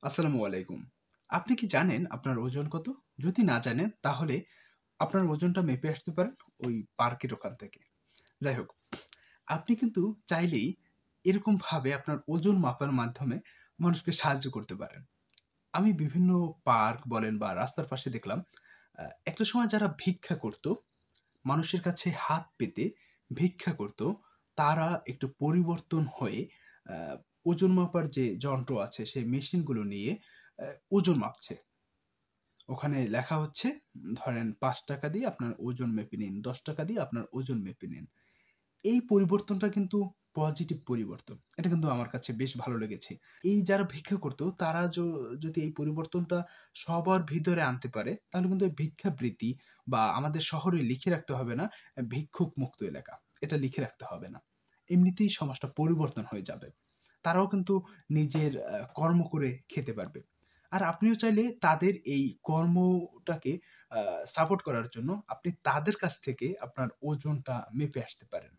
আসসালামু আলাইকুম। আপনি কি জানেন আপনার ওজন কত? যদি না জানেন তাহলে আপনার ওজনটা মেপে আসতে পারেন ওই পার্কের ওখান থেকে। যাই হোক, আপনি কিন্তু চাইলেই এরকমভাবে আপনার ওজন মাপার মাধ্যমে মানুষকে সাহায্য করতে পারেন। আমি বিভিন্ন পার্ক বলেন বা রাস্তার পাশে দেখলাম একটা সময় যারা ভিক্ষা করত, মানুষের কাছে হাত পেতে ভিক্ষা করত, তারা একটু পরিবর্তন হয়ে আ ওজন মাপার যে যন্ত্র আছে সেই মেশিনগুলো নিয়ে ওজন মাপছে। ওখানে লেখা হচ্ছে ধরেন ৳৫ দিয়ে আপনার ওজন মেপে নিন, ৳১০ দিয়ে আপনার ওজন মেপে নিন। এই পরিবর্তনটা কিন্তু পজিটিভ পরিবর্তন। এটা কিন্তু আমার কাছে বেশ ভালো লেগেছে। এই যারা ভিক্ষা করত তারা যদি এই পরিবর্তনটা সবার ভিতরে আনতে পারে তাহলে কিন্তু এই ভিক্ষাবৃত্তি বা আমাদের শহরে লিখে রাখতে হবে না ভিক্ষুক মুক্ত এলাকা। এটা লিখে রাখতে হবে না। এমনিতেই সমাজটা পরিবর্তন হয়ে যাবে। তারাও কিন্তু নিজের কর্ম করে খেতে পারবে। আর আপনিও চাইলে তাদের এই কর্মটাকে আ সাপোর্ট করার জন্য আপনি তাদের কাছ থেকে আপনার ওজনটা মেপে আসতে পারেন।